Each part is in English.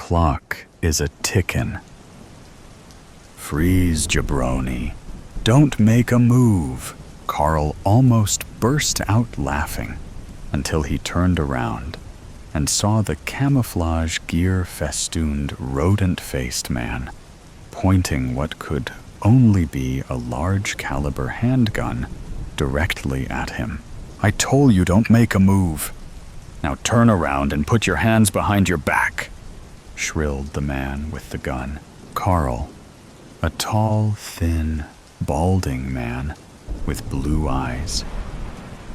clock is a tickin'. Freeze, jabroni. Don't make a move. Carl almost burst out laughing until he turned around and saw the camouflage gear-festooned, rodent-faced man pointing what could only be a large-caliber handgun directly at him. I told you don't make a move. Now turn around and put your hands behind your back, shrilled the man with the gun. Carl, a tall, thin, balding man with blue eyes,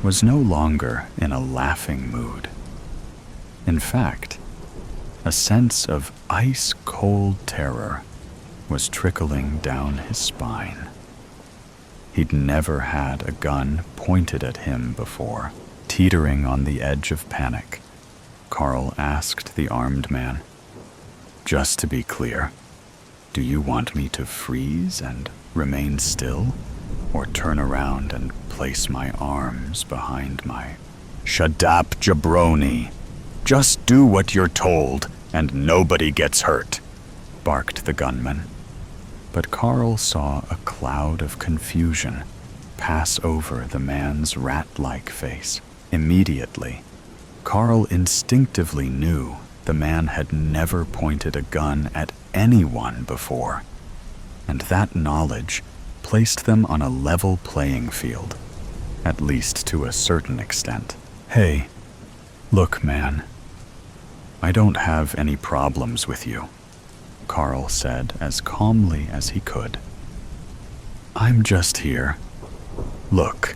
was no longer in a laughing mood. In fact, a sense of ice-cold terror was trickling down his spine. He'd never had a gun pointed at him before. Teetering on the edge of panic, Carl asked the armed man, "Just to be clear, do you want me to freeze and remain still, or turn around and place my arms behind my—" "Shut up, jabroni! Just do what you're told, and nobody gets hurt," barked the gunman. But Carl saw a cloud of confusion pass over the man's rat-like face. Immediately, Carl instinctively knew the man had never pointed a gun at anyone before, and that knowledge placed them on a level playing field, at least to a certain extent. "Hey, look, man, I don't have any problems with you," Carl said as calmly as he could. "I'm just here. Look,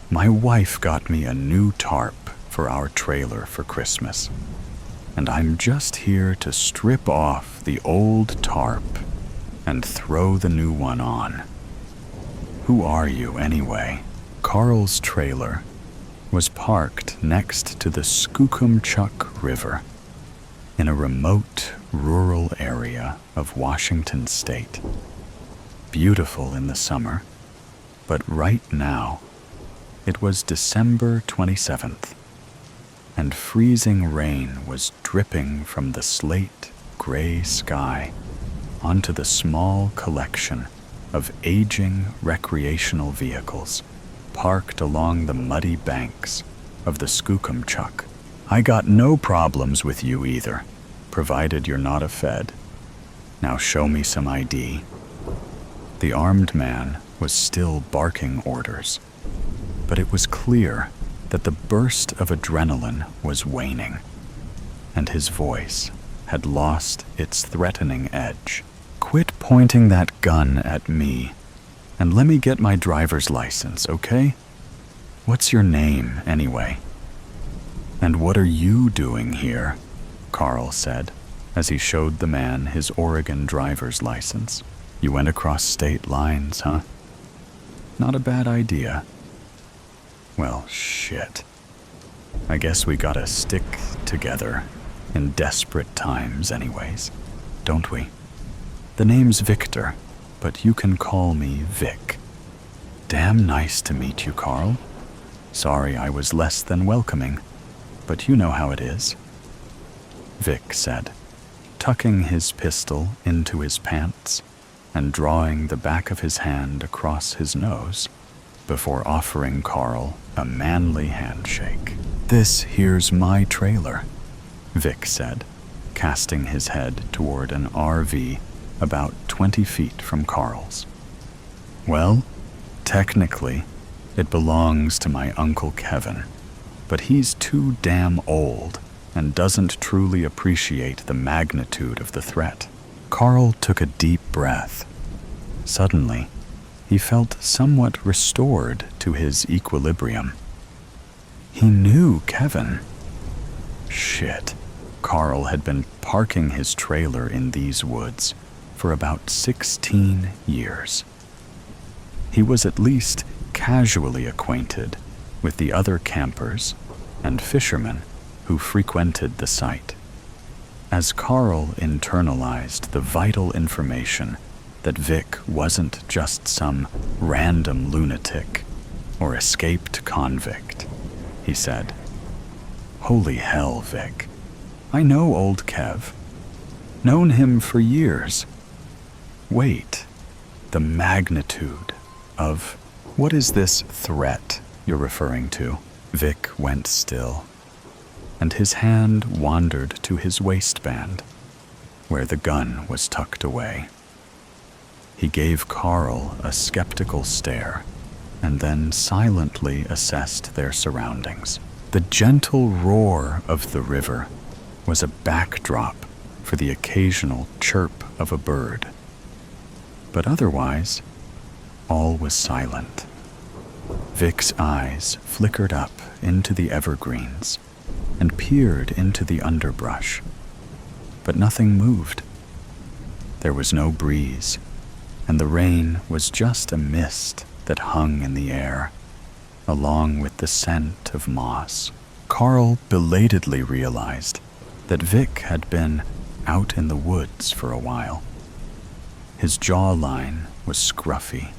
my wife got me a new tarp for our trailer for Christmas, and I'm just here to strip off the old tarp and throw the new one on. Who are you, anyway?" Carl's trailer was parked next to the Skookumchuck River in a remote, rural area of Washington State. Beautiful in the summer, but right now, it was December 27th, and freezing rain was dripping from the slate-gray sky onto the small collection of aging recreational vehicles parked along the muddy banks of the Skookumchuck. "I got no problems with you either, provided you're not a Fed. Now show me some ID." The armed man was still barking orders, but it was clear that the burst of adrenaline was waning, and his voice had lost its threatening edge. "Quit pointing that gun at me, and let me get my driver's license, okay? What's your name, anyway?" "And what are you doing here?" Carl said, as he showed the man his Oregon driver's license. "You went across state lines, huh? Not a bad idea. Well, shit. I guess we gotta stick together in desperate times anyways, don't we? The name's Victor, but you can call me Vic." "Damn nice to meet you, Carl. Sorry I was less than welcoming, but you know how it is," Vic said, tucking his pistol into his pants and drawing the back of his hand across his nose before offering Carl a manly handshake. "This here's my trailer," Vic said, casting his head toward an RV about 20 feet from Carl's. "Well, technically, it belongs to my Uncle Kevin, but he's too damn old and doesn't truly appreciate the magnitude of the threat." Carl took a deep breath. Suddenly, he felt somewhat restored to his equilibrium. He knew Kevin. Shit. Carl had been parking his trailer in these woods for about 16 years. He was at least casually acquainted with the other campers and fishermen who frequented the site. As Carl internalized the vital information that Vic wasn't just some random lunatic or escaped convict, he said, "Holy hell, Vic. I know old Kev. known him for years. Wait, the magnitude of... What is this threat you're referring to? Vic went still, and his hand wandered to his waistband, where the gun was tucked away. He gave Carl a skeptical stare, and then silently assessed their surroundings. The gentle roar of the river was a backdrop for the occasional chirp of a bird. But otherwise, all was silent. Vic's eyes flickered up into the evergreens and peered into the underbrush, but nothing moved. There was no breeze, and the rain was just a mist that hung in the air, along with the scent of moss. Carl belatedly realized that Vic had been out in the woods for a while. His jawline was scruffy,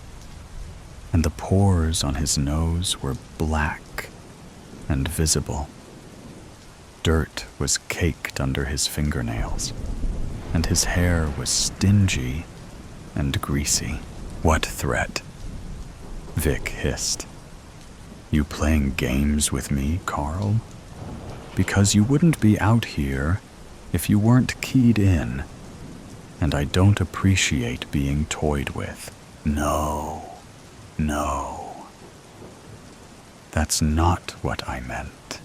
and the pores on his nose were black and visible. Dirt was caked under his fingernails, and his hair was stingy and greasy. What threat? Vic hissed. You playing games with me, Carl? Because you wouldn't be out here if you weren't keyed in, and I don't appreciate being toyed with. No. That's not what I meant.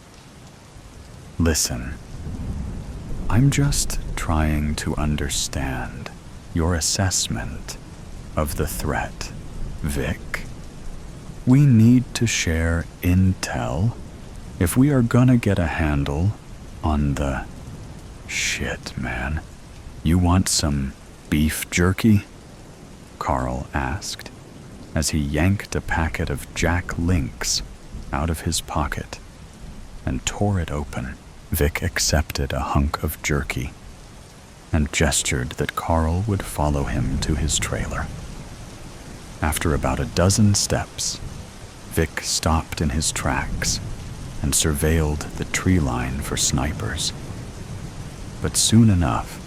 Listen, I'm just trying to understand your assessment of the threat, Vic. We need to share intel if we are gonna get a handle on the... Shit, man. You want some beef jerky? Carl asked, as he yanked a packet of Jack Links out of his pocket and tore it open. Vic accepted a hunk of jerky and gestured that Carl would follow him to his trailer. After about a dozen steps, Vic stopped in his tracks and surveilled the tree line for snipers. But soon enough,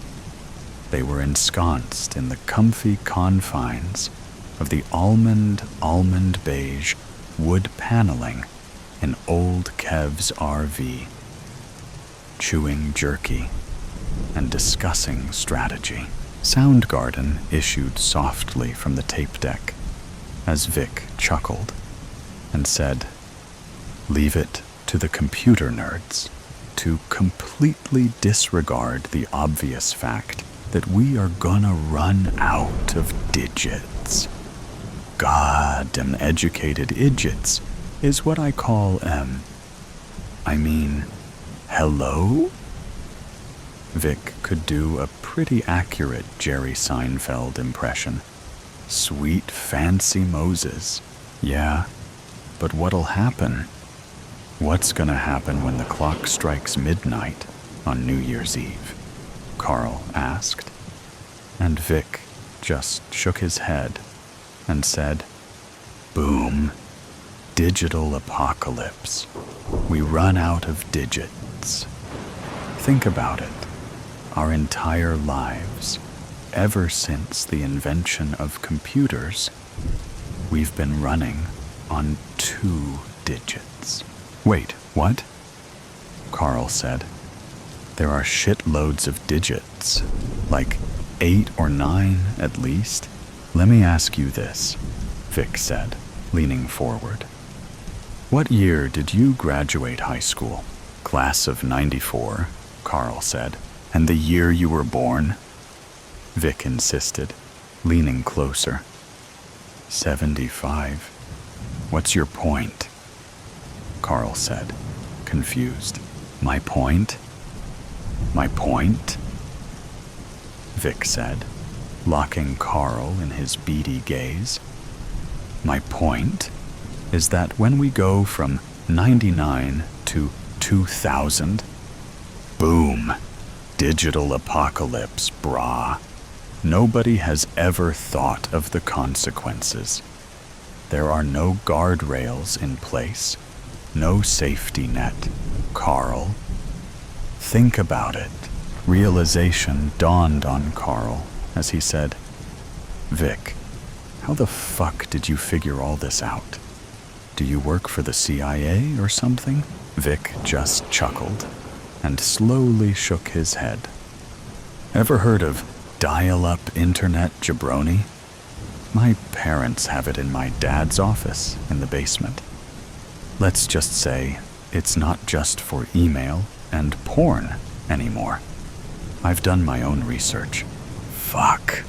they were ensconced in the comfy confines of the almond beige wood paneling in old Kev's RV, chewing jerky and discussing strategy. Soundgarden issued softly from the tape deck as Vic chuckled and said, "Leave it to the computer nerds to completely disregard the obvious fact that we are gonna run out of digits. Goddamn educated idiots is what I call hello?" Vic could do a pretty accurate Jerry Seinfeld impression. Sweet fancy Moses. Yeah, but what'll happen? What's gonna happen when the clock strikes midnight on New Year's Eve? Carl asked, and Vic just shook his head and said, "Boom. Digital apocalypse. We run out of digits. Think about it. Our entire lives, ever since the invention of computers, we've been running on 2 digits. Wait, what?" Carl said. "There are shitloads of digits, like 8 or 9 at least." "Let me ask you this," Vic said, leaning forward. "What year did you graduate high school?" "Class of '94, Carl said. "And the year you were born?" Vic insisted, leaning closer. 75. "What's your point?" Carl said, confused. My point?" Vic said, locking Carl in his beady gaze. "My point is that when we go from 99 to 2000, boom, digital apocalypse, brah. Nobody has ever thought of the consequences. There are no guardrails in place, no safety net, Carl. Think about it. Realization dawned on Carl as he said, "Vic, how the fuck did you figure all this out? Do you work for the CIA or something?" Vic just chuckled and slowly shook his head. "Ever heard of dial-up internet jabroni? My parents have it in my dad's office in the basement. Let's just say it's not just for email and porn anymore. I've done my own research." "Fuck,"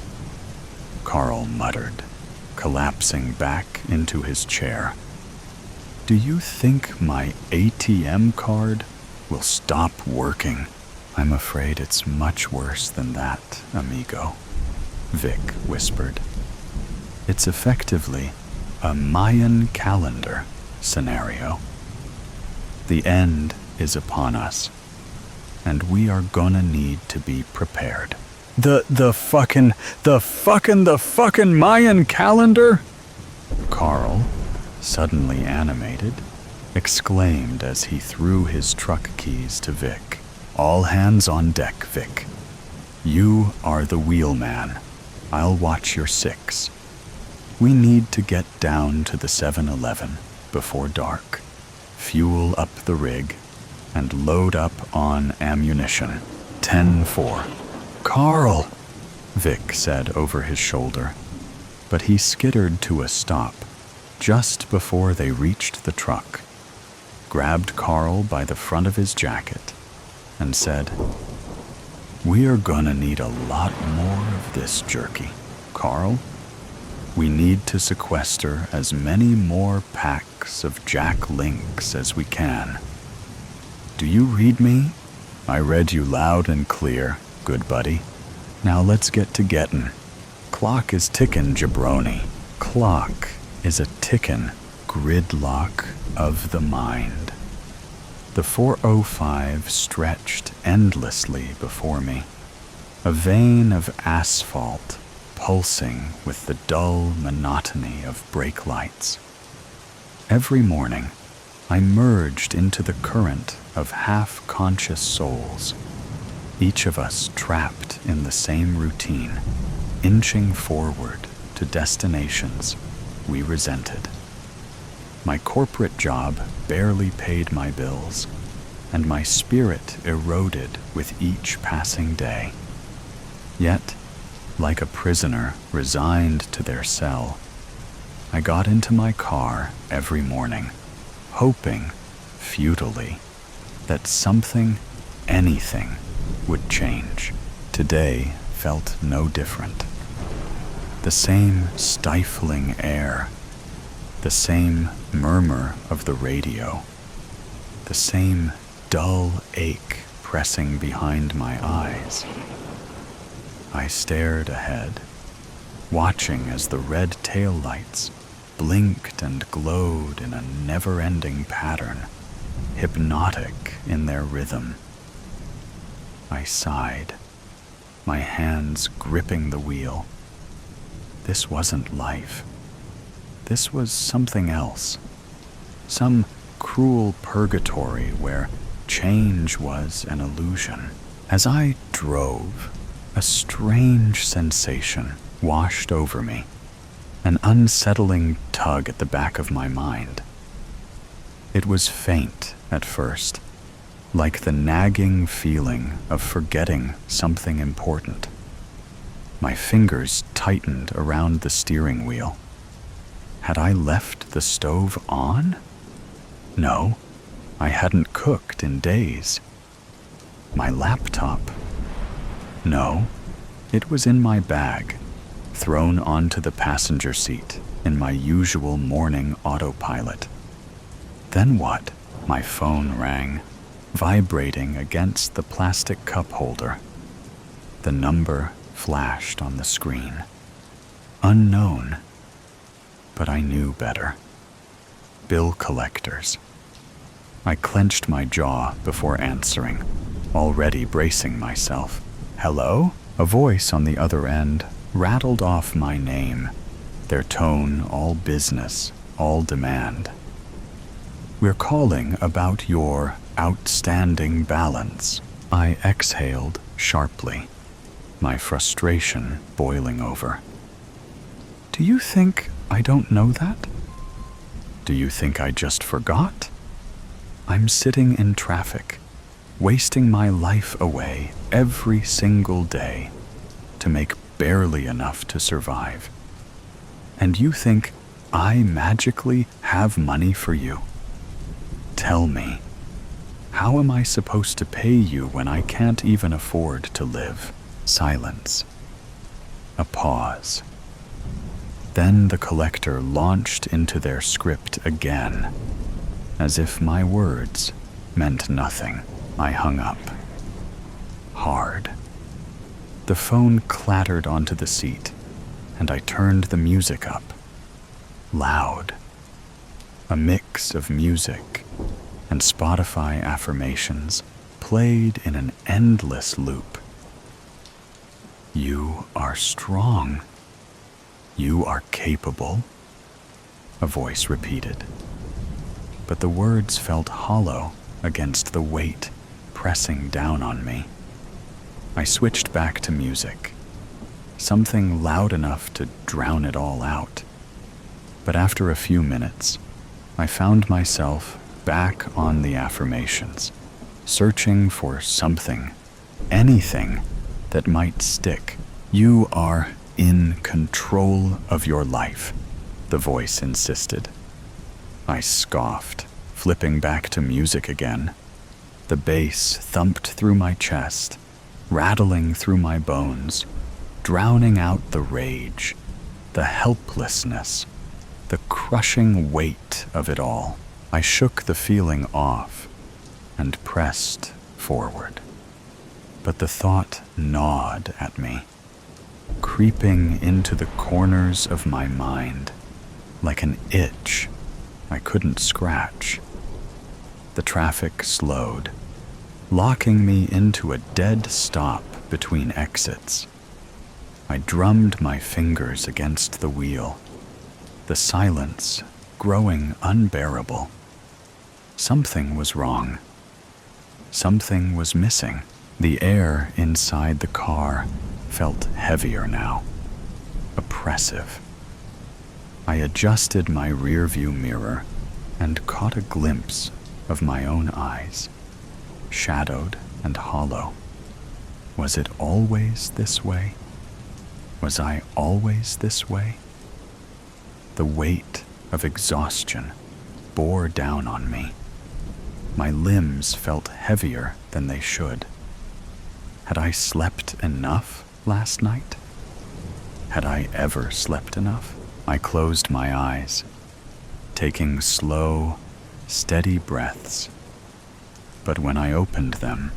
Carl muttered, collapsing back into his chair. "Do you think my ATM card will stop working?" "I'm afraid it's much worse than that, amigo," Vic whispered. "It's effectively a Mayan calendar scenario. The end is upon us, and we are gonna need to be prepared." The fucking Mayan calendar?" Carl, suddenly animated, exclaimed as he threw his truck keys to Vic. "All hands on deck, Vic. You are the wheelman. I'll watch your six. We need to get down to the 7-Eleven before dark, fuel up the rig, and load up on ammunition. 10-4. "Carl," Vic said over his shoulder, but he skittered to a stop just before they reached the truck, grabbed Carl by the front of his jacket, and said, "We are gonna need a lot more of this jerky, Carl. We need to sequester as many more packs of Jack Links as we can. Do you read me? I read you loud and clear, good buddy. Now let's get to gettin'. Clock is tickin', jabroni. Clock is a tickin' gridlock of the mind." The 405 stretched endlessly before me, a vein of asphalt pulsing with the dull monotony of brake lights. Every morning, I merged into the current of half-conscious souls, each of us trapped in the same routine, inching forward to destinations we resented. My corporate job barely paid my bills, and my spirit eroded with each passing day. Yet, like a prisoner resigned to their cell, I got into my car every morning, hoping, futilely, that something, anything, would change. Today felt no different. The same stifling air, the same murmur of the radio, the same dull ache pressing behind my eyes. I stared ahead, watching as the red taillights blinked and glowed in a never-ending pattern, hypnotic in their rhythm. I sighed, my hands gripping the wheel. This wasn't life. This was something else, some cruel purgatory where change was an illusion. As I drove, a strange sensation washed over me, an unsettling tug at the back of my mind. It was faint at first, like the nagging feeling of forgetting something important. My fingers tightened around the steering wheel. Had I left the stove on? No, I hadn't cooked in days. My laptop? No, it was in my bag, thrown onto the passenger seat in my usual morning autopilot. Then what? My phone rang, vibrating against the plastic cup holder. The number flashed on the screen. Unknown. But I knew better. Bill collectors. I clenched my jaw before answering, already bracing myself. "Hello?" A voice on the other end rattled off my name, their tone all business, all demand. "We're calling about your outstanding balance." I exhaled, sharply, my frustration boiling over. Do you think I don't know that? Do you think I just forgot? I'm sitting in traffic, wasting my life away every single day to make barely enough to survive. And you think I magically have money for you? Tell me, how am I supposed to pay you when I can't even afford to live? Silence. A pause. Then the collector launched into their script again, as if my words meant nothing. I hung up. Hard. The phone clattered onto the seat, and I turned the music up. Loud. A mix of music and Spotify affirmations played in an endless loop. You are strong. You are capable, a voice repeated. But the words felt hollow against the weight pressing down on me. I switched back to music, something loud enough to drown it all out. But after a few minutes, I found myself back on the affirmations, searching for something, anything that might stick. You are in control of your life, the voice insisted. I scoffed, flipping back to music again. The bass thumped through my chest, rattling through my bones, drowning out the rage, the helplessness, the crushing weight of it all. I shook the feeling off and pressed forward. But the thought gnawed at me, creeping into the corners of my mind like an itch I couldn't scratch. The traffic slowed, locking me into a dead stop between exits. I drummed my fingers against the wheel, the silence growing unbearable. Something was wrong. Something was missing. The air inside the car felt heavier now, oppressive. I adjusted my rearview mirror and caught a glimpse of my own eyes, shadowed and hollow. Was it always this way? Was I always this way? The weight of exhaustion bore down on me. My limbs felt heavier than they should. Had I slept enough last night? Had I ever slept enough? I closed my eyes, taking slow, steady breaths. But when I opened them,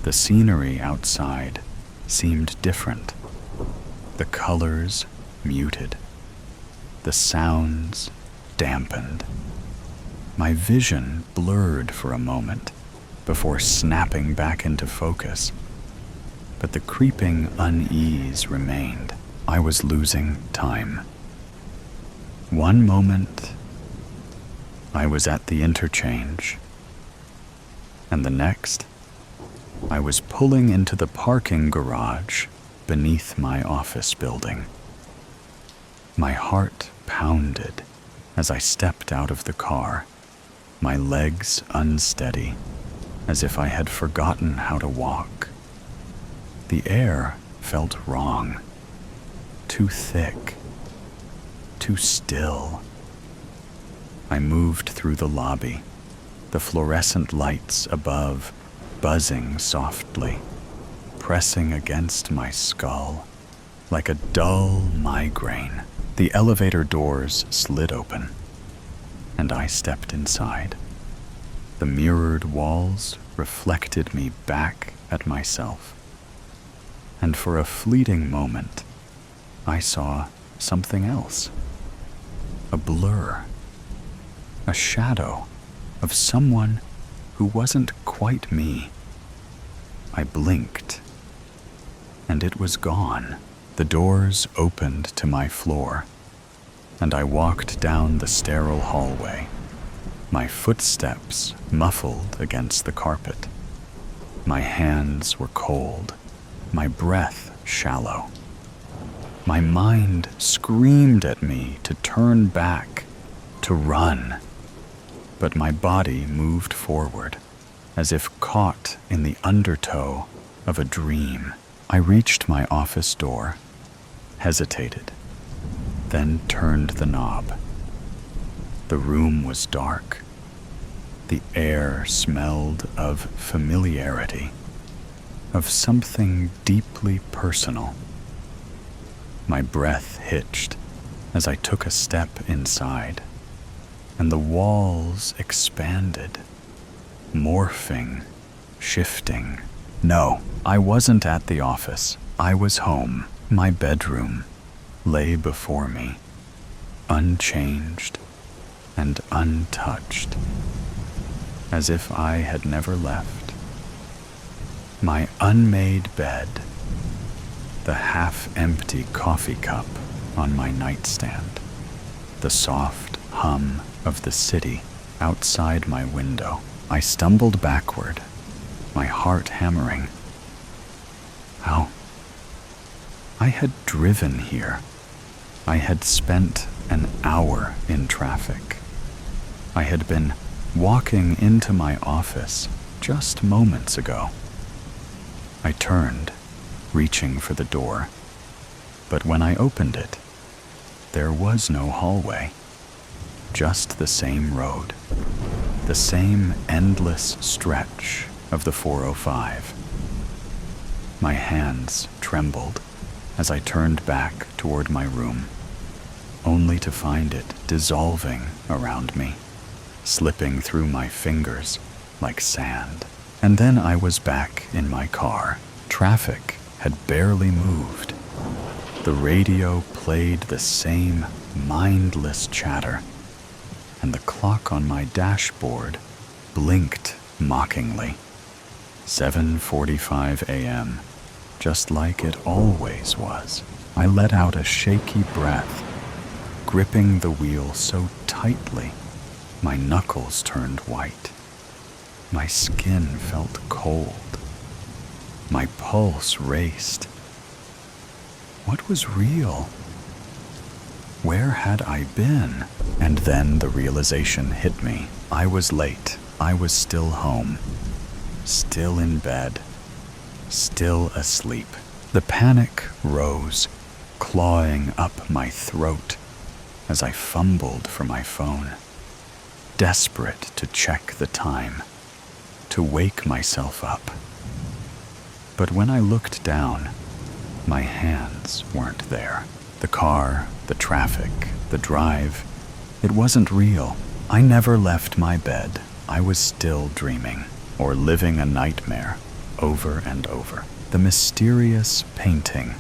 the scenery outside seemed different. The colors muted, the sounds dampened. My vision blurred for a moment before snapping back into focus. But the creeping unease remained. I was losing time. One moment, I was at the interchange, and the next, I was pulling into the parking garage beneath my office building. My heart pounded as I stepped out of the car, my legs unsteady, as if I had forgotten how to walk. The air felt wrong, too thick, too still. I moved through the lobby, the fluorescent lights above buzzing softly, pressing against my skull like a dull migraine. The elevator doors slid open, and I stepped inside. The mirrored walls reflected me back at myself. And for a fleeting moment, I saw something else. A blur. A shadow of someone who wasn't quite me. I blinked, and it was gone. The doors opened to my floor, and I walked down the sterile hallway, my footsteps muffled against the carpet. My hands were cold, my breath shallow. My mind screamed at me to turn back, to run. But my body moved forward, as if caught in the undertow of a dream. I reached my office door, hesitated, then turned the knob. The room was dark. The air smelled of familiarity, of something deeply personal. My breath hitched as I took a step inside, and the walls expanded, morphing, shifting. No, I wasn't at the office. I was home. My bedroom lay before me, unchanged and untouched, as if I had never left. My unmade bed, the half-empty coffee cup on my nightstand, the soft hum of the city outside my window. I stumbled backward, my heart hammering. How? I had driven here. I had spent an hour in traffic. I had been walking into my office just moments ago. I turned, reaching for the door, but when I opened it, there was no hallway, just the same road, the same endless stretch of the 405. My hands trembled as I turned back toward my room, only to find it dissolving around me, slipping through my fingers like sand. And then I was back in my car. Traffic had barely moved. The radio played the same mindless chatter, and the clock on my dashboard blinked mockingly. 7:45 a.m., just like it always was. I let out a shaky breath, gripping the wheel so tightly, my knuckles turned white. My skin felt cold. My pulse raced. What was real? Where had I been? And then the realization hit me. I was late. I was still home, still in bed, still asleep. The panic rose, clawing up my throat as I fumbled for my phone, desperate to check the time, to wake myself up. But when I looked down, my hands weren't there. The car, the traffic, the drive, it wasn't real. I never left my bed. I was still dreaming, or living a nightmare, over and over. The mysterious painting,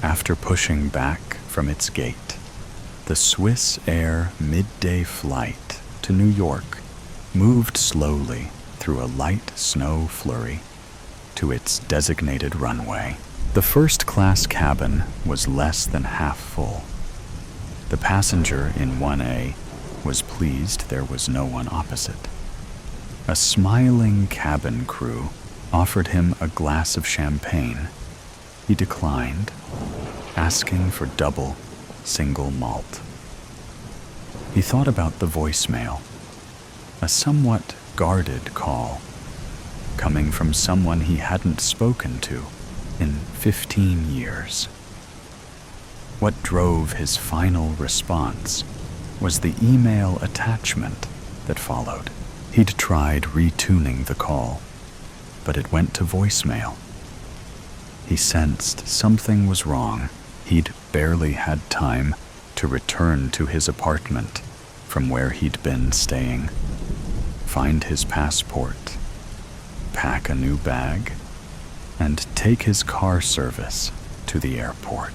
after pushing back from its gate. The Swiss Air midday flight to New York moved slowly through a light snow flurry to its designated runway. The first-class cabin was less than half full. The passenger in 1A was pleased there was no one opposite. A smiling cabin crew offered him a glass of champagne. He declined, asking for double single malt. He thought about the voicemail, a somewhat guarded call, coming from someone he hadn't spoken to in 15 years. What drove his final response was the email attachment that followed. He'd tried retuning the call, but it went to voicemail. He sensed something was wrong. He'd barely had time to return to his apartment from where he'd been staying, find his passport, pack a new bag, and take his car service to the airport.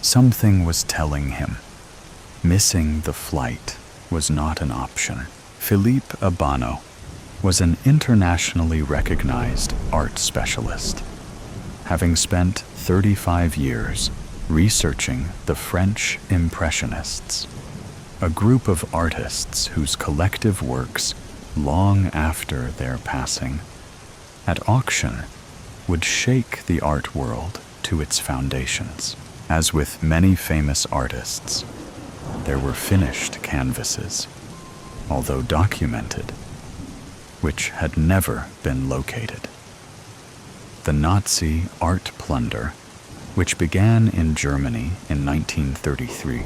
Something was telling him missing the flight was not an option. Philippe Abano was an internationally recognized art specialist, having spent 35 years researching the French Impressionists, a group of artists whose collective works, long after their passing, at auction would shake the art world to its foundations. As with many famous artists, there were finished canvases, although documented, which had never been located. The Nazi art plunder, which began in Germany in 1933,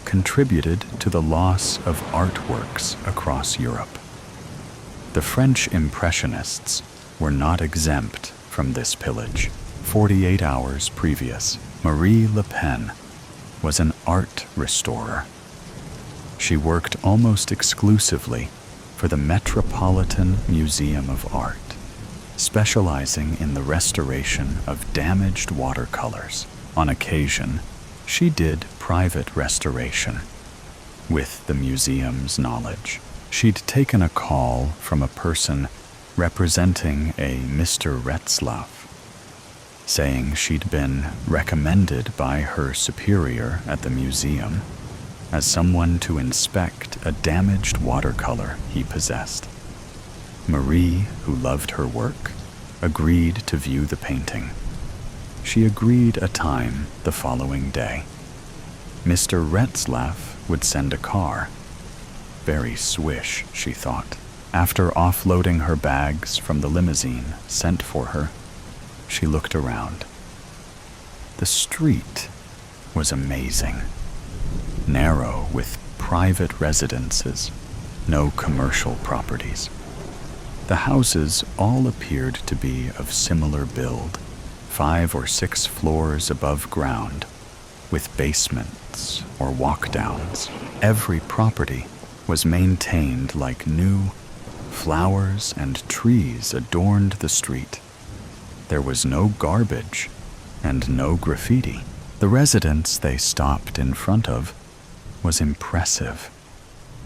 contributed to the loss of artworks across Europe. The French Impressionists were not exempt from this pillage. 48 hours previous, Marie Le Pen was an art restorer. She worked almost exclusively for the Metropolitan Museum of Art, specializing in the restoration of damaged watercolors. On occasion, she did private restoration. With the museum's knowledge, she'd taken a call from a person representing a Mr. Retzlaff, saying she'd been recommended by her superior at the museum as someone to inspect a damaged watercolor he possessed. Marie, who loved her work, agreed to view the painting. She agreed a time the following day. Mr. Retzlaff would send a car. Very swish, she thought. After offloading her bags from the limousine sent for her, she looked around. The street was amazing. Narrow with private residences, no commercial properties. The houses all appeared to be of similar build, 5 or 6 floors above ground, with basements or walk-downs. Every property was maintained like new. Flowers and trees adorned the street. There was no garbage and no graffiti. The residence they stopped in front of was impressive,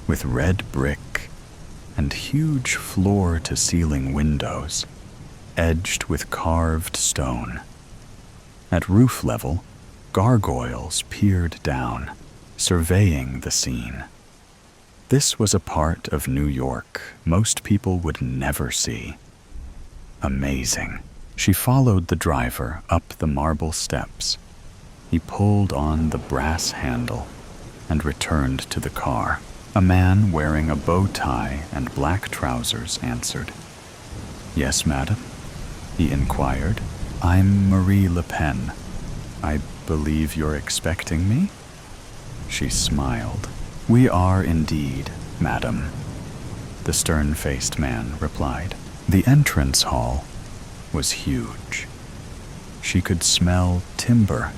with red brick and huge floor-to-ceiling windows, edged with carved stone. At roof level, gargoyles peered down, surveying the scene. This was a part of New York most people would never see. Amazing. She followed the driver up the marble steps. He pulled on the brass handle and returned to the car. A man wearing a bow tie and black trousers answered. "Yes, madam?" he inquired. "I'm Marie Le Pen. I believe you're expecting me?" She smiled. "We are indeed, madam," the stern-faced man replied. The entrance hall was huge. She could smell timber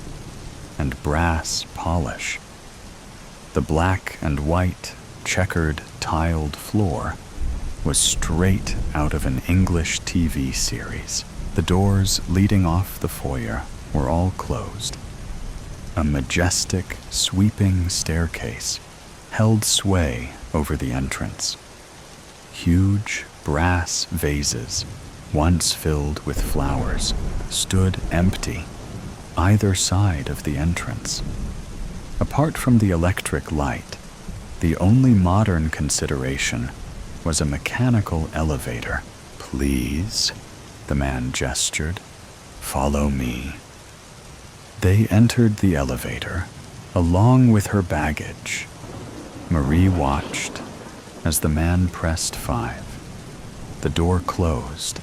and brass polish. The black and white checkered tiled floor was straight out of an English TV series. The doors leading off the foyer were all closed. A majestic, sweeping staircase held sway over the entrance. Huge brass vases, once filled with flowers, stood empty either side of the entrance. Apart from the electric light, the only modern consideration was a mechanical elevator. "Please," the man gestured, "follow me." They entered the elevator, along with her baggage. Marie watched as the man pressed 5. The door closed,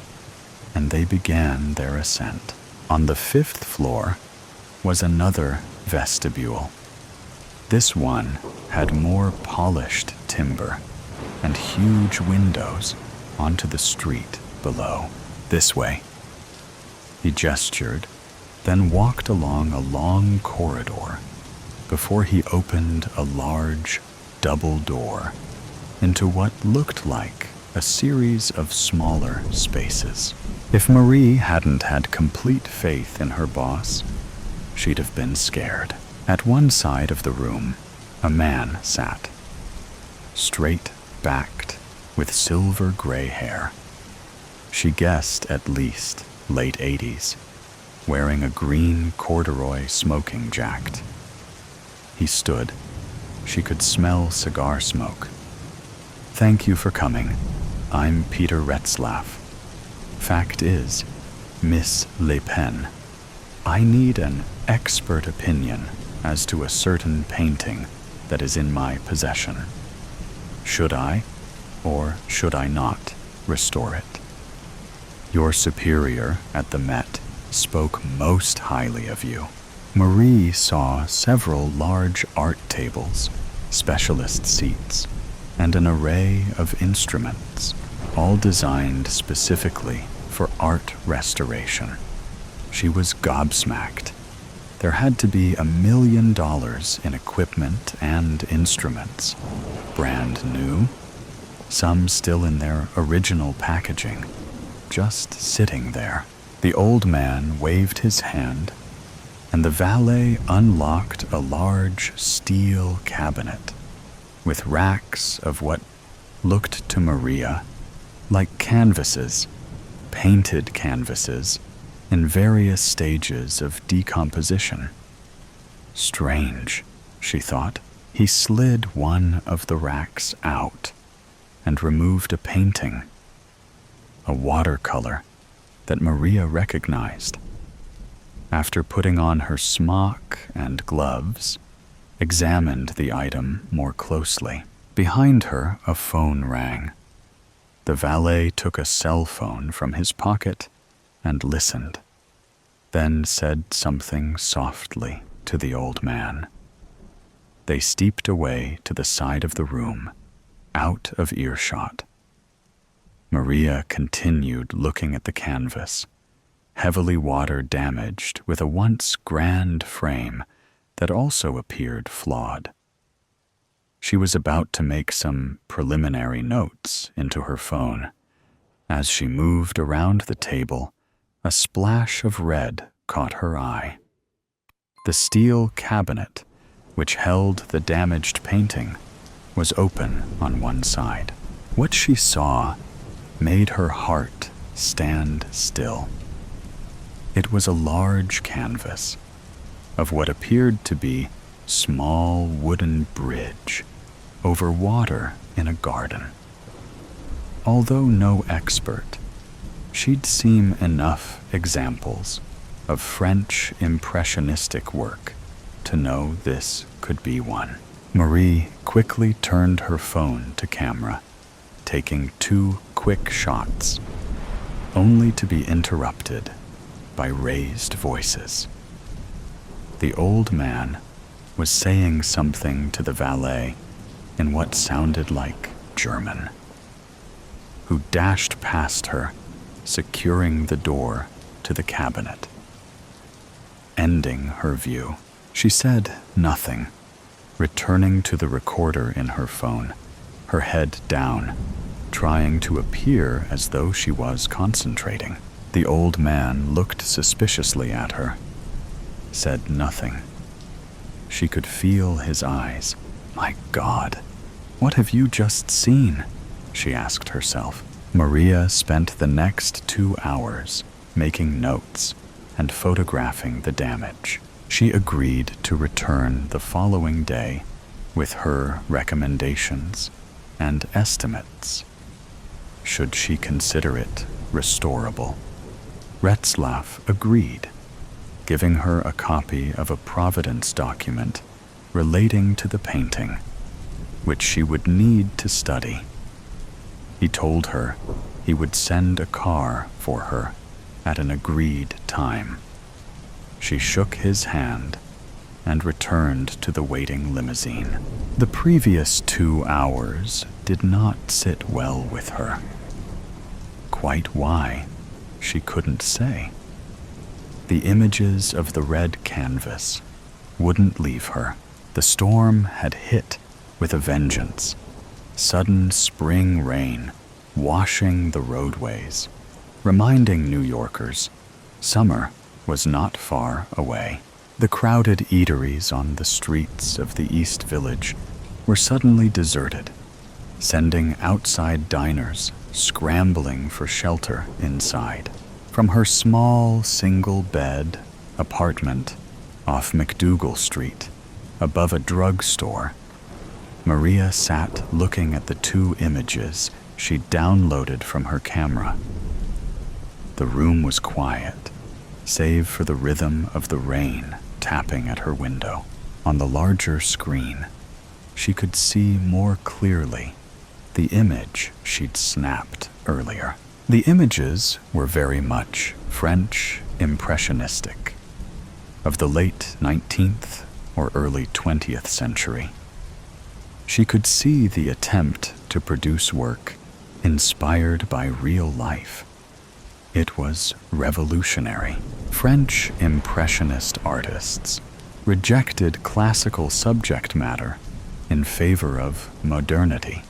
and they began their ascent. On the 5th floor was another vestibule. This one had more polished timber and huge windows onto the street below. "This way." He gestured, then walked along a long corridor before he opened a large double door into what looked like a series of smaller spaces. If Marie hadn't had complete faith in her boss, she'd have been scared. At one side of the room, a man sat, straight-backed, with silver-gray hair. She guessed at least late 80s, wearing a green corduroy smoking jacket. He stood. She could smell cigar smoke. "Thank you for coming. I'm Peter Retzlaff. Fact is, Miss Le Pen, I need an expert opinion as to a certain painting that is in my possession. Should I, or should I not, restore it? Your superior at the Met spoke most highly of you. Marie saw several large art tables, specialist seats, and an array of instruments, all designed specifically for art restoration. She was gobsmacked. There had to be $1 million in equipment and instruments, brand new, some still in their original packaging, just sitting there. The old man waved his hand, and the valet unlocked a large steel cabinet with racks of what looked to Maria like canvases, painted canvases in various stages of decomposition. Strange, she thought. He slid one of the racks out and removed a painting, a watercolor that Maria recognized. After putting on her smock and gloves, examined the item more closely. Behind her, a phone rang. The valet took a cell phone from his pocket and listened, then said something softly to the old man. They steeped away to the side of the room, out of earshot. Maria continued looking at the canvas, heavily water-damaged with a once grand frame that also appeared flawed. She was about to make some preliminary notes into her phone. As she moved around the table, a splash of red caught her eye. The steel cabinet, which held the damaged painting, was open on one side. What she saw made her heart stand still. It was a large canvas of what appeared to be small wooden bridge over water in a garden. Although no expert, she'd seen enough examples of French impressionistic work to know this could be one. Marie quickly turned her phone to camera, taking 2 quick shots, only to be interrupted by raised voices. The old man was saying something to the valet in what sounded like German, who dashed past her, securing the door to the cabinet. Ending her view, she said nothing, returning to the recorder in her phone, her head down, trying to appear as though she was concentrating. The old man looked suspiciously at her, said nothing. She could feel his eyes. My God, what have you just seen? She asked herself. Maria spent the next 2 hours making notes and photographing the damage. She agreed to return the following day with her recommendations and estimates, should she consider it restorable. Retzlaff agreed, giving her a copy of a providence document relating to the painting, which she would need to study. He told her he would send a car for her at an agreed time. She shook his hand and returned to the waiting limousine. The previous 2 hours did not sit well with her. Quite why, she couldn't say. The images of the red canvas wouldn't leave her. The storm had hit with a vengeance. Sudden spring rain washing the roadways, reminding New Yorkers summer was not far away. The crowded eateries on the streets of the East Village were suddenly deserted, sending outside diners scrambling for shelter inside. From her small single-bed apartment off McDougal Street, above a drugstore, Maria sat looking at the 2 images she'd downloaded from her camera. The room was quiet, save for the rhythm of the rain tapping at her window. On the larger screen, she could see more clearly the image she'd snapped earlier. The images were very much French impressionistic, of the late 19th or early 20th century. She could see the attempt to produce work inspired by real life. It was revolutionary. French impressionist artists rejected classical subject matter in favor of modernity,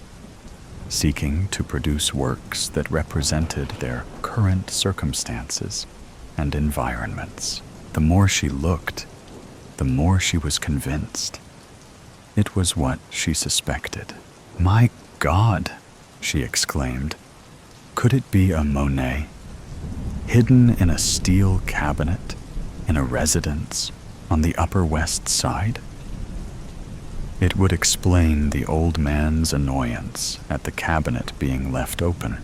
seeking to produce works that represented their current circumstances and environments. The more she looked, the more she was convinced. It was what she suspected. "My God," she exclaimed. "Could it be a Monet, hidden in a steel cabinet in a residence on the Upper West Side?" It would explain the old man's annoyance at the cabinet being left open,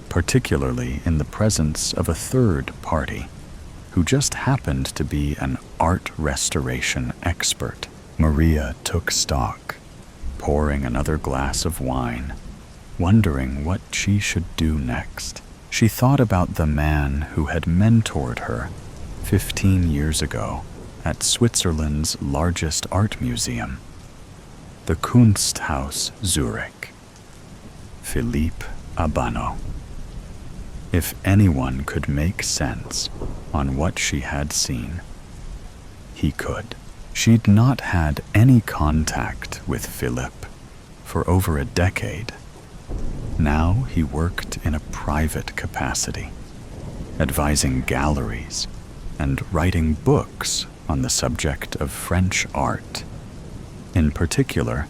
particularly in the presence of a third party who just happened to be an art restoration expert. Maria took stock, pouring another glass of wine, wondering what she should do next. She thought about the man who had mentored her 15 years ago at Switzerland's largest art museum, the Kunsthaus Zurich, Philippe Abano. If anyone could make sense on what she had seen, he could. She'd not had any contact with Philippe for over a decade. Now he worked in a private capacity, advising galleries and writing books on the subject of French art, in particular,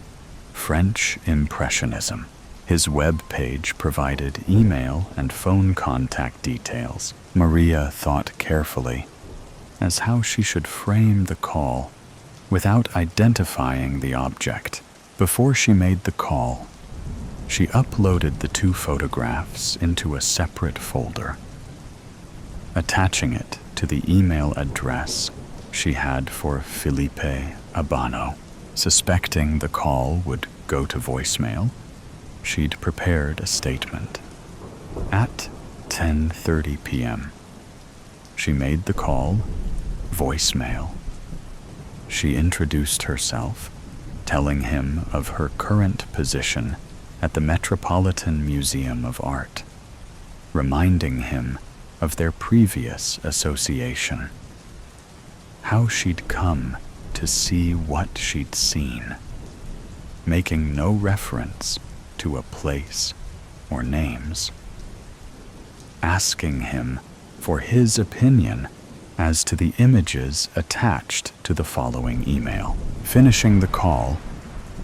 French Impressionism. His web page provided email and phone contact details. Maria thought carefully as how she should frame the call without identifying the object. Before she made the call, she uploaded the two photographs into a separate folder, attaching it to the email address she had for Philippe Abano. Suspecting the call would go to voicemail, she'd prepared a statement. At 10:30 p.m., she made the call, voicemail. She introduced herself, telling him of her current position at the Metropolitan Museum of Art, reminding him of their previous association, how she'd come to see what she'd seen, making no reference to a place or names, asking him for his opinion as to the images attached to the following email. Finishing the call,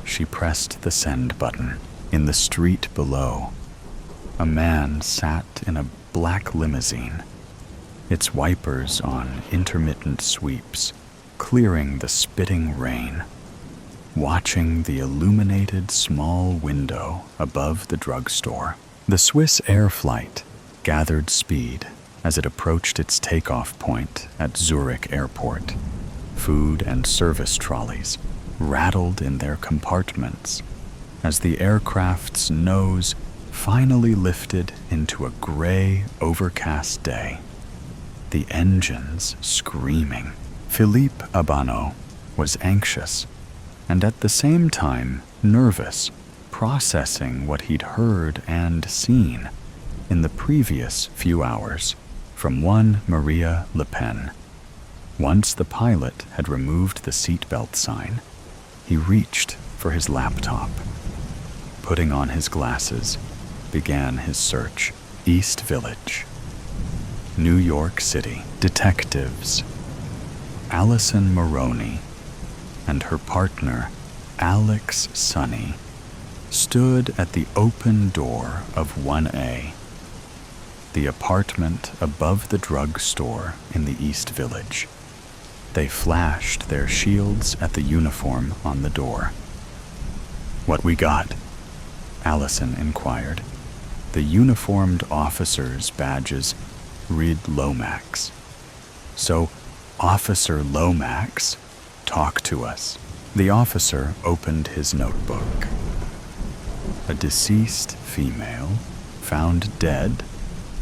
she pressed the send button. In the street below, a man sat in a black limousine, its wipers on intermittent sweeps, clearing the spitting rain, watching the illuminated small window above the drugstore. The Swiss Air flight gathered speed as it approached its takeoff point at Zurich Airport. Food and service trolleys rattled in their compartments as the aircraft's nose finally lifted into a gray, overcast day, the engines screaming. Philippe Abano was anxious and at the same time nervous, processing what he'd heard and seen in the previous few hours from one Maria Le Pen. Once the pilot had removed the seatbelt sign, he reached for his laptop. Putting on his glasses, began his search. East Village, New York City. Detectives Allison Maroney and her partner, Alex Sonny, stood at the open door of 1A, the apartment above the drugstore in the East Village. They flashed their shields at the uniform on the door. "What we got?" Allison inquired. The uniformed officers' badges Rid Lomax. So, Officer Lomax, talk to us. The officer opened his notebook. A deceased female found dead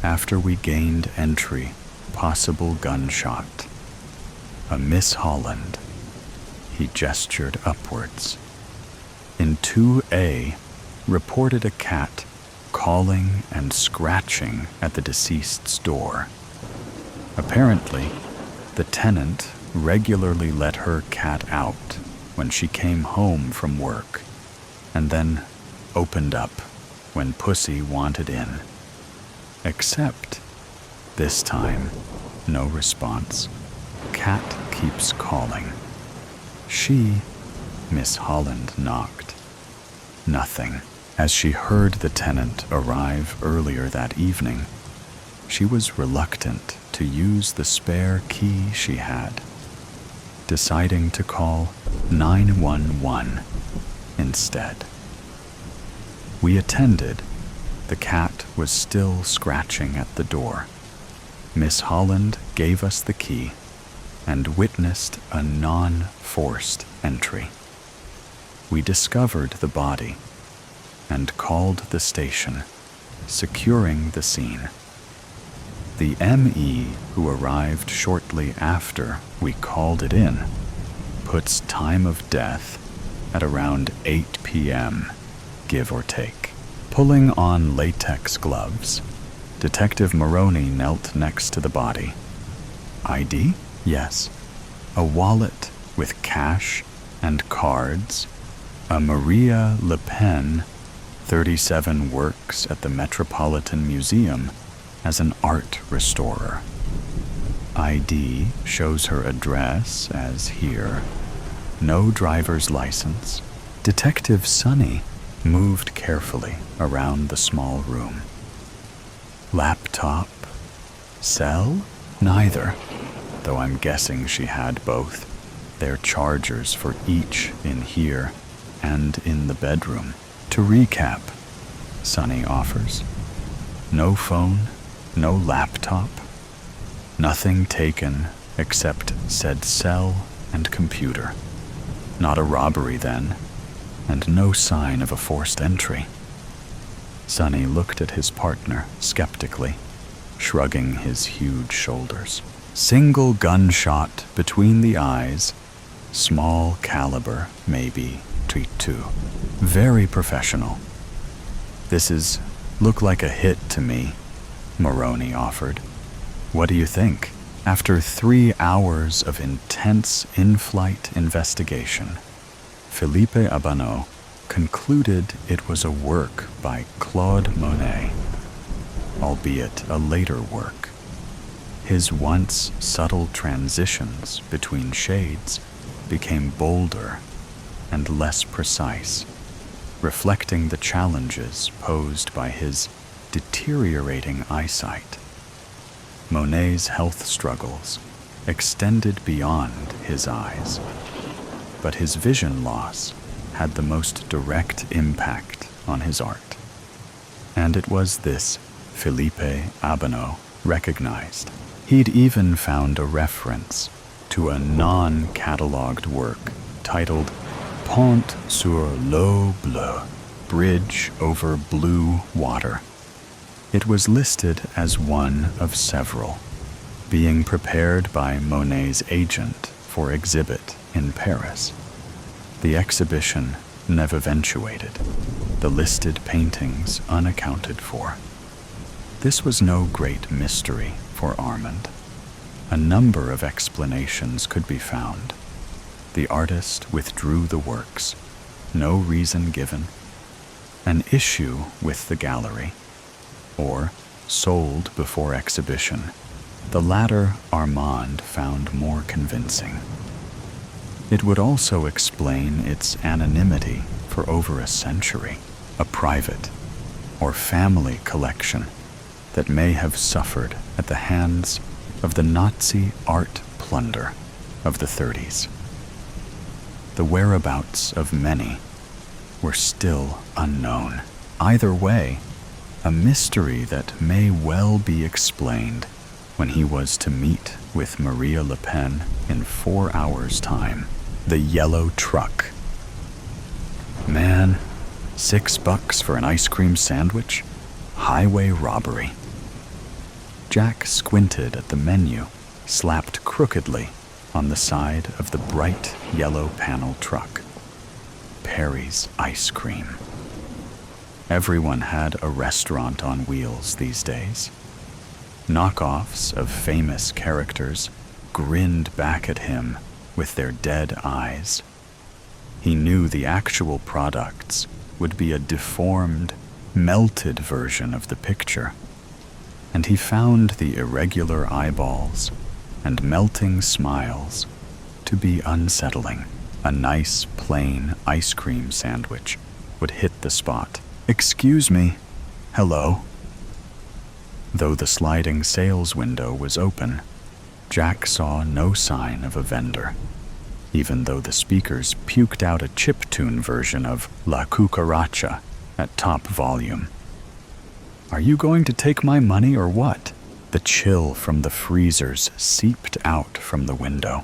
after we gained entry, possible gunshot. A Miss Holland. He gestured upwards. In 2A, reported a cat calling and scratching at the deceased's door. Apparently, the tenant regularly let her cat out when she came home from work, and then opened up when Pussy wanted in. Except, this time, no response. Cat keeps calling. She, Miss Holland, knocked. Nothing. As she heard the tenant arrive earlier that evening, she was reluctant to use the spare key she had, deciding to call 911 instead. We attended. The cat was still scratching at the door. Miss Holland gave us the key and witnessed a non-forced entry. We discovered the body and called the station, securing the scene. The ME who arrived shortly after we called it in puts time of death at around 8 p.m., give or take. Pulling on latex gloves, Detective Maroney knelt next to the body. ID? Yes. A wallet with cash and cards. A Maria Le Pen, 37, works at the Metropolitan Museum as an art restorer. ID shows her address as here. No driver's license. Detective Sonny moved carefully around the small room. Laptop? Cell? Neither, though I'm guessing she had both. They're chargers for each in here and in the bedroom. To recap, Sonny offers. No phone, no laptop, nothing taken except said cell and computer. Not a robbery then, and no sign of a forced entry. Sonny looked at his partner skeptically, shrugging his huge shoulders. Single gunshot between the eyes, small caliber, maybe .22. Very professional. This look like a hit to me, Maroney offered. What do you think? After 3 hours of intense in-flight investigation, Philippe Abanot concluded it was a work by Claude Monet, albeit a later work. His once subtle transitions between shades became bolder and less precise, reflecting the challenges posed by his deteriorating eyesight. Monet's health struggles extended beyond his eyes, but his vision loss had the most direct impact on his art. And it was this Philippe Abanot recognized. He'd even found a reference to a non-catalogued work titled Pont sur l'eau bleue, Bridge over Blue Water. It was listed as one of several, being prepared by Monet's agent for exhibit in Paris. The exhibition never eventuated, the listed paintings unaccounted for. This was no great mystery for Armand. A number of explanations could be found. The artist withdrew the works, no reason given, an issue with the gallery, or sold before exhibition. The latter Armand found more convincing. It would also explain its anonymity for over a century, a private or family collection that may have suffered at the hands of the Nazi art plunder of the 30s. The whereabouts of many were still unknown. Either way, a mystery that may well be explained when he was to meet with Maria Le Pen in 4 hours' time. The yellow truck. Man, $6 for an ice cream sandwich? Highway robbery. Jack squinted at the menu, slapped crookedly on the side of the bright yellow panel truck. Perry's Ice Cream. Everyone had a restaurant on wheels these days. Knockoffs of famous characters grinned back at him with their dead eyes. He knew the actual products would be a deformed, melted version of the picture, and he found the irregular eyeballs and melting smiles to be unsettling. A nice, plain ice cream sandwich would hit the spot. "Excuse me. Hello." Though the sliding sales window was open, Jack saw no sign of a vendor, even though the speakers puked out a chiptune version of La Cucaracha at top volume. "Are you going to take my money or what?" The chill from the freezers seeped out from the window.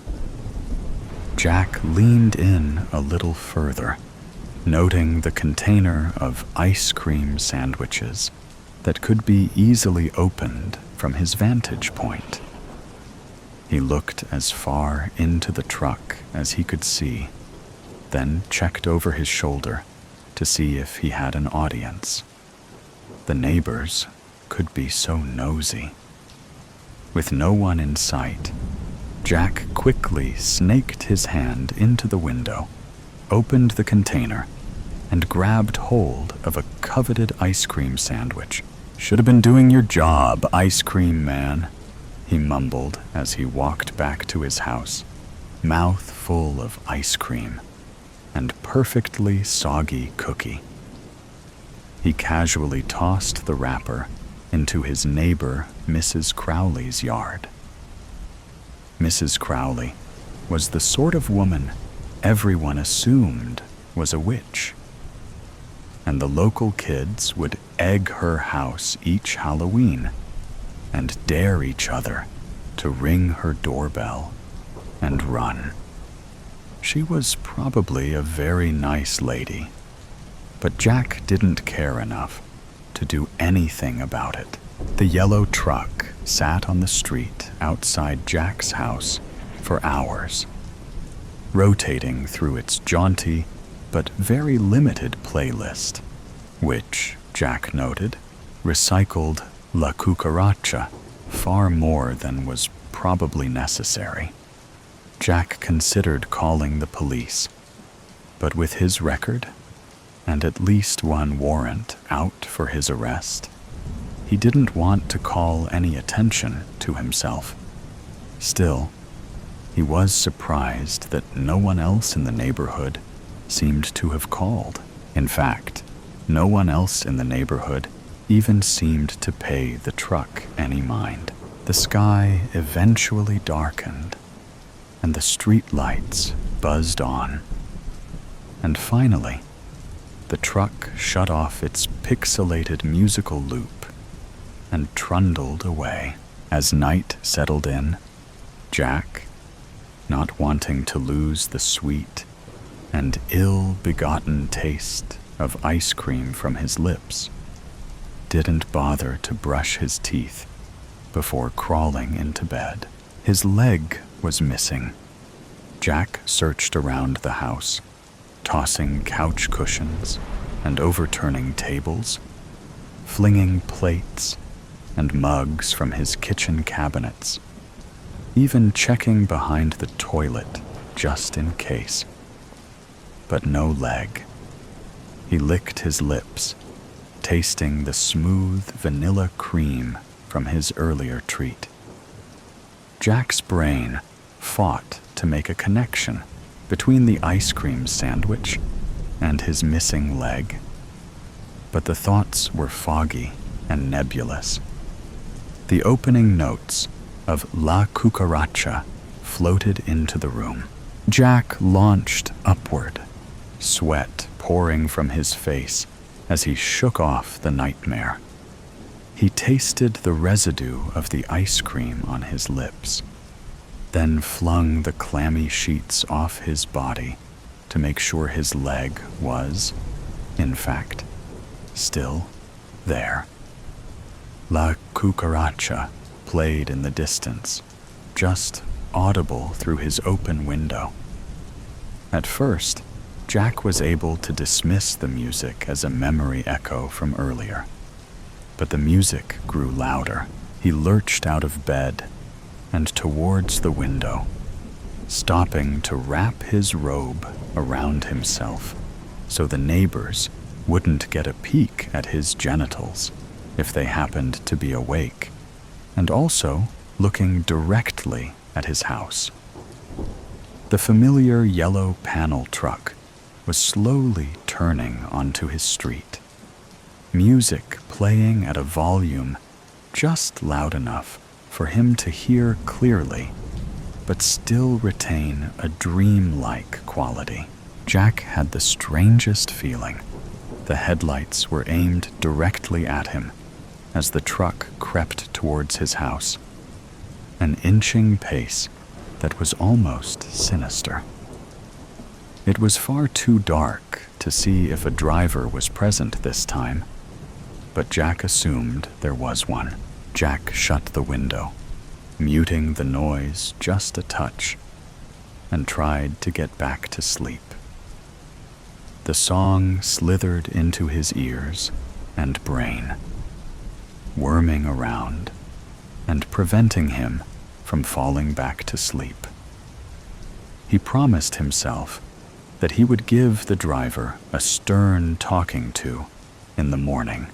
Jack leaned in a little further, noting the container of ice cream sandwiches that could be easily opened from his vantage point. He looked as far into the truck as he could see, then checked over his shoulder to see if he had an audience. The neighbors could be so nosy. With no one in sight, Jack quickly snaked his hand into the window, opened the container, and grabbed hold of a coveted ice cream sandwich. "Should have been doing your job, ice cream man," he mumbled as he walked back to his house, mouth full of ice cream and perfectly soggy cookie. He casually tossed the wrapper into his neighbor Mrs. Crowley's yard. Mrs. Crowley was the sort of woman everyone assumed was a witch, and the local kids would egg her house each Halloween and dare each other to ring her doorbell and run. She was probably a very nice lady, but Jack didn't care enough to do anything about it. The yellow truck sat on the street outside Jack's house for hours, rotating through its jaunty but very limited playlist, which, Jack noted, recycled La Cucaracha far more than was probably necessary. Jack considered calling the police, but with his record and at least one warrant out for his arrest, he didn't want to call any attention to himself. Still, he was surprised that no one else in the neighborhood seemed to have called. In fact, no one else in the neighborhood even seemed to pay the truck any mind. The sky eventually darkened, and the street lights buzzed on. And finally, the truck shut off its pixelated musical loop and trundled away. As night settled in, Jack, not wanting to lose the sweet and ill-begotten taste of ice cream from his lips, didn't bother to brush his teeth before crawling into bed. His leg was missing. Jack searched around the house, tossing couch cushions and overturning tables, flinging plates and mugs from his kitchen cabinets, even checking behind the toilet just in case. But no leg. He licked his lips, tasting the smooth vanilla cream from his earlier treat. Jack's brain fought to make a connection between the ice cream sandwich and his missing leg, but the thoughts were foggy and nebulous. The opening notes of La Cucaracha floated into the room. Jack launched upward, sweat pouring from his face as he shook off the nightmare. He tasted the residue of the ice cream on his lips, then flung the clammy sheets off his body to make sure his leg was, in fact, still there. La cucaracha played in the distance, just audible through his open window. At first, Jack was able to dismiss the music as a memory echo from earlier. But the music grew louder. He lurched out of bed and towards the window, stopping to wrap his robe around himself so the neighbors wouldn't get a peek at his genitals if they happened to be awake, and also looking directly at his house. The familiar yellow panel truck was slowly turning onto his street, music playing at a volume just loud enough for him to hear clearly, but still retain a dreamlike quality. Jack had the strangest feeling. The headlights were aimed directly at him as the truck crept towards his house, an inching pace that was almost sinister. It was far too dark to see if a driver was present this time, but Jack assumed there was one. Jack shut the window, muting the noise just a touch, and tried to get back to sleep. The song slithered into his ears and brain, worming around and preventing him from falling back to sleep. He promised himself that he would give the driver a stern talking to in the morning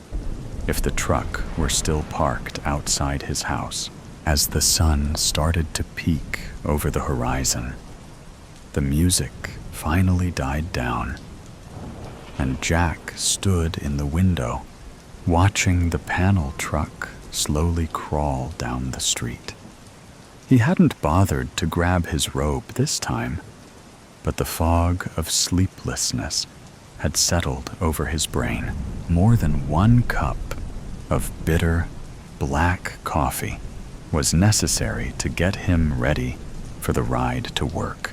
if the truck were still parked outside his house. As the sun started to peak over the horizon, the music finally died down, and Jack stood in the window, watching the panel truck slowly crawl down the street. He hadn't bothered to grab his robe this time, but the fog of sleeplessness had settled over his brain. More than 1 cup of bitter, black coffee was necessary to get him ready for the ride to work.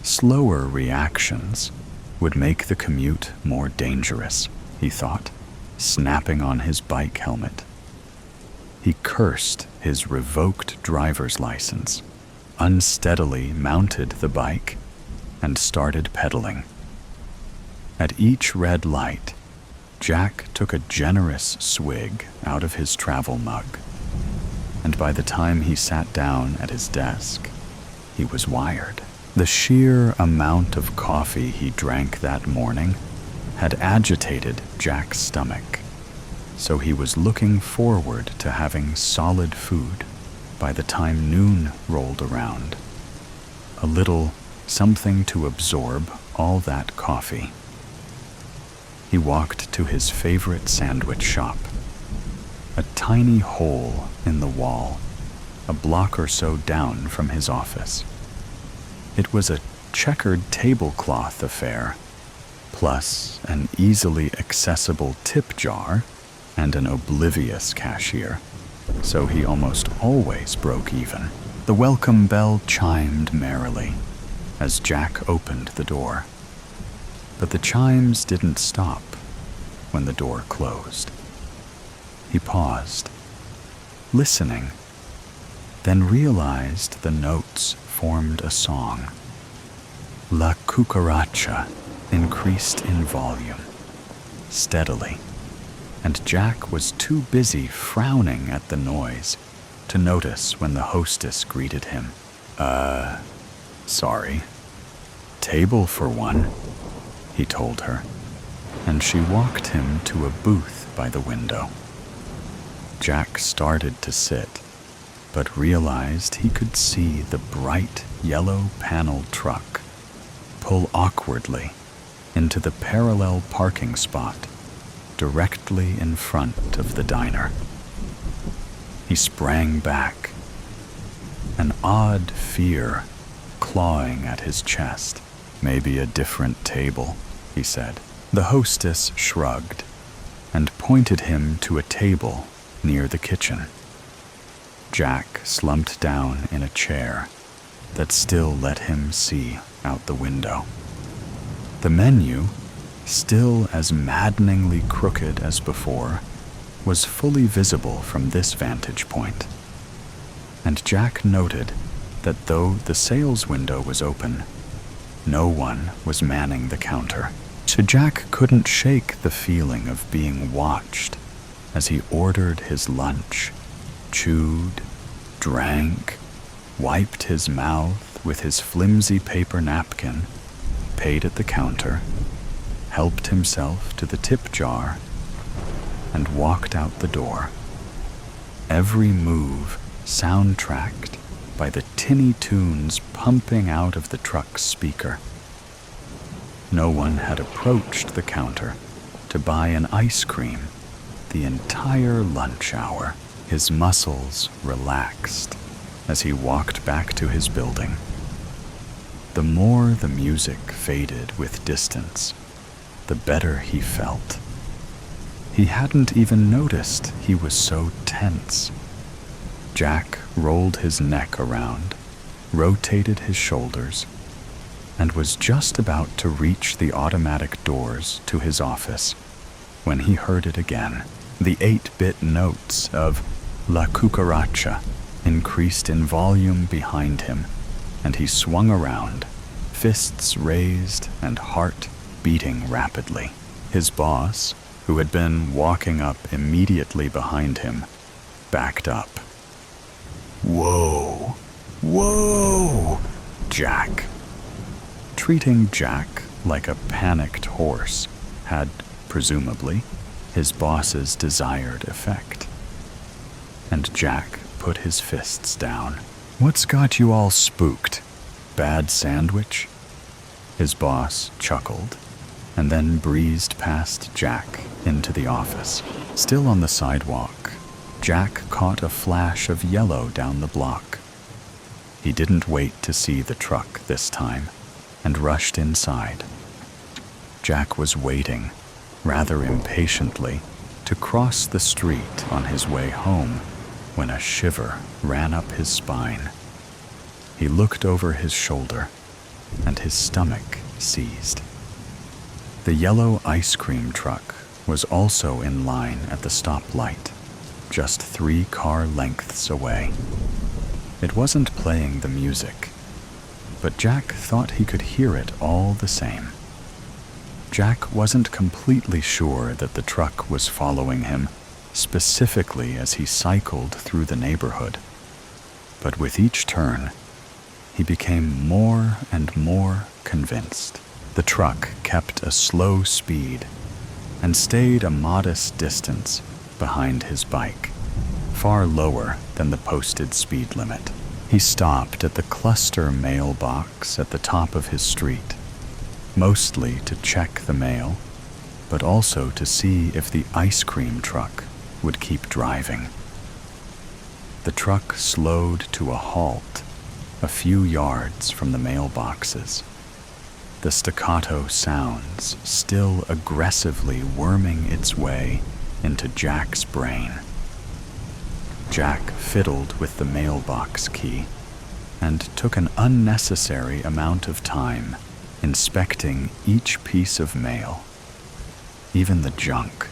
Slower reactions would make the commute more dangerous, he thought, snapping on his bike helmet. He cursed his revoked driver's license, unsteadily mounted the bike, and started pedaling. At each red light, Jack took a generous swig out of his travel mug, and by the time he sat down at his desk, he was wired. The sheer amount of coffee he drank that morning had agitated Jack's stomach, so he was looking forward to having solid food by the time noon rolled around. A little something to absorb all that coffee. He walked to his favorite sandwich shop, a tiny hole in the wall, a block or so down from his office. It was a checkered tablecloth affair, plus an easily accessible tip jar and an oblivious cashier, so he almost always broke even. The welcome bell chimed merrily as Jack opened the door, but the chimes didn't stop when the door closed. He paused, listening, then realized the notes formed a song. La cucaracha increased in volume, steadily, and Jack was too busy frowning at the noise to notice when the hostess greeted him. Sorry. Table for one, he told her, and she walked him to a booth by the window. Jack started to sit, but realized he could see the bright yellow paneled truck pull awkwardly into the parallel parking spot directly in front of the diner. He sprang back, an odd fear clawing at his chest. Maybe a different table, he said. The hostess shrugged and pointed him to a table near the kitchen. Jack slumped down in a chair that still let him see out the window. The menu, still as maddeningly crooked as before, was fully visible from this vantage point. And Jack noted that though the sales window was open, no one was manning the counter. So Jack couldn't shake the feeling of being watched as he ordered his lunch, chewed, drank, wiped his mouth with his flimsy paper napkin, paid at the counter, helped himself to the tip jar, and walked out the door. Every move soundtracked by the tinny tunes pumping out of the truck's speaker. No one had approached the counter to buy an ice cream the entire lunch hour. His muscles relaxed as he walked back to his building. The more the music faded with distance, the better he felt. He hadn't even noticed he was so tense. Jack rolled his neck around, rotated his shoulders, and was just about to reach the automatic doors to his office when he heard it again. The 8-bit notes of La Cucaracha increased in volume behind him, and he swung around, fists raised and heart beating rapidly. His boss, who had been walking up immediately behind him, backed up. "Whoa! Whoa! Jack!" Treating Jack like a panicked horse had, presumably, his boss's desired effect. And Jack put his fists down. "What's got you all spooked? Bad sandwich?" His boss chuckled and then breezed past Jack into the office. Still on the sidewalk, Jack caught a flash of yellow down the block. He didn't wait to see the truck this time and rushed inside. Jack was waiting, rather impatiently, to cross the street on his way home when a shiver ran up his spine. He looked over his shoulder, and his stomach seized. The yellow ice cream truck was also in line at the stoplight, just 3 car lengths away. It wasn't playing the music, but Jack thought he could hear it all the same. Jack wasn't completely sure that the truck was following him, specifically as he cycled through the neighborhood. But with each turn, he became more and more convinced. The truck kept a slow speed and stayed a modest distance behind his bike, far lower than the posted speed limit. He stopped at the cluster mailbox at the top of his street, mostly to check the mail, but also to see if the ice cream truck would keep driving. The truck slowed to a halt a few yards from the mailboxes, the staccato sounds still aggressively worming its way into Jack's brain. Jack fiddled with the mailbox key and took an unnecessary amount of time inspecting each piece of mail, even the junk.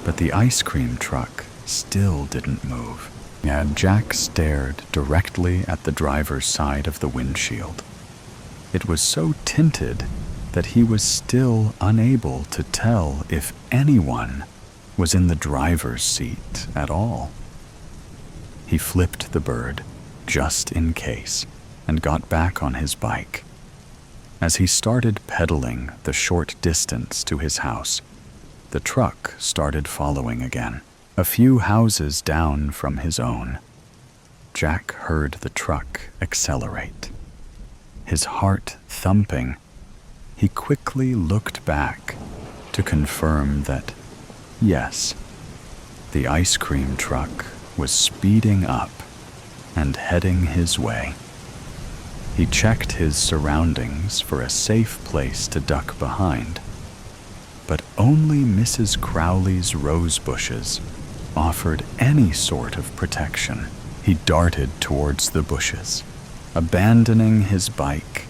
But the ice cream truck still didn't move. And Jack stared directly at the driver's side of the windshield. It was so tinted that he was still unable to tell if anyone was in the driver's seat at all. He flipped the bird, just in case, and got back on his bike. As he started pedaling the short distance to his house, the truck started following again. A few houses down from his own, Jack heard the truck accelerate. His heart thumping, he quickly looked back to confirm that, yes, the ice cream truck was speeding up and heading his way. He checked his surroundings for a safe place to duck behind, but only Mrs. Crowley's rose bushes offered any sort of protection, he darted towards the bushes, abandoning his bike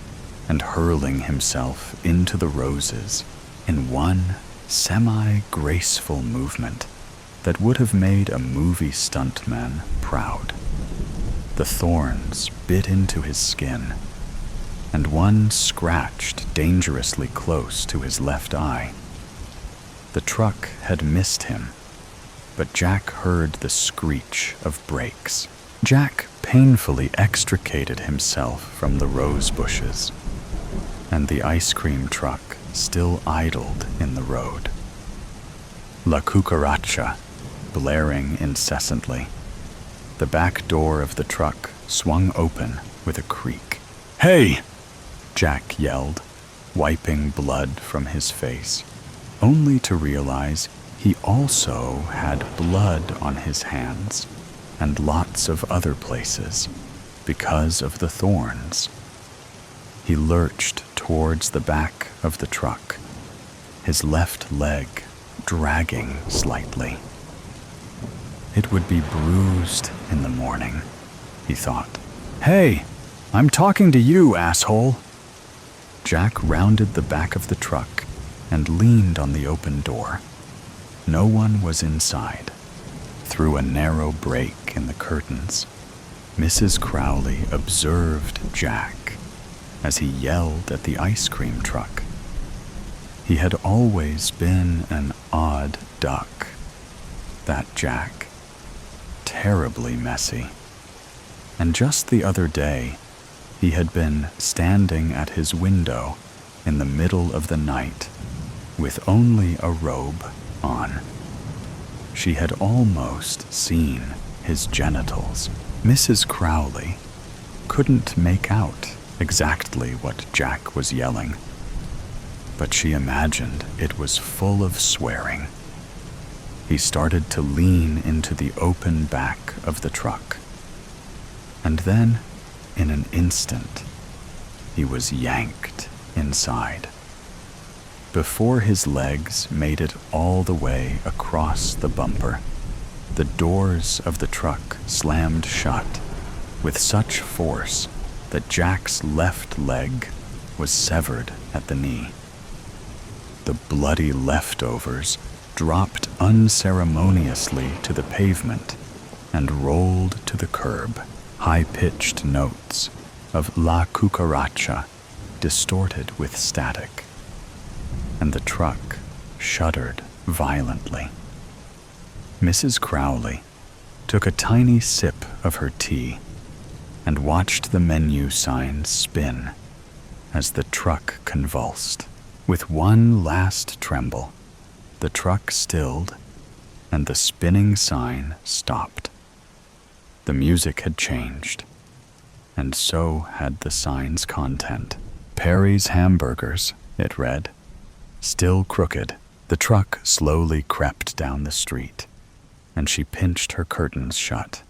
and hurling himself into the roses in one semi-graceful movement that would have made a movie stuntman proud. The thorns bit into his skin, and one scratched dangerously close to his left eye. The truck had missed him, but Jack heard the screech of brakes. Jack painfully extricated himself from the rose bushes, and the ice cream truck still idled in the road. La cucaracha, blaring incessantly. The back door of the truck swung open with a creak. "Hey!" Jack yelled, wiping blood from his face, only to realize he also had blood on his hands and lots of other places because of the thorns. He lurched towards the back of the truck, his left leg dragging slightly. It would be bruised in the morning, he thought. "Hey, I'm talking to you, asshole!" Jack rounded the back of the truck and leaned on the open door. No one was inside. Through a narrow break in the curtains, Mrs. Crowley observed Jack as he yelled at the ice cream truck. He had always been an odd duck, that Jack. Terribly messy. And just the other day, he had been standing at his window in the middle of the night with only a robe on. She had almost seen his genitals. Mrs. Crowley couldn't make out exactly what Jack was yelling, but she imagined it was full of swearing. He started to lean into the open back of the truck, and then, in an instant, he was yanked inside. Before his legs made it all the way across the bumper, the doors of the truck slammed shut with such force that Jack's left leg was severed at the knee. The bloody leftovers dropped unceremoniously to the pavement and rolled to the curb, high-pitched notes of La Cucaracha distorted with static, and the truck shuddered violently. Mrs. Crowley took a tiny sip of her tea and watched the menu sign spin as the truck convulsed. With one last tremble, the truck stilled and the spinning sign stopped. The music had changed, and so had the sign's content. "Perry's Hamburgers," it read. Still crooked, the truck slowly crept down the street, and she pinched her curtains shut.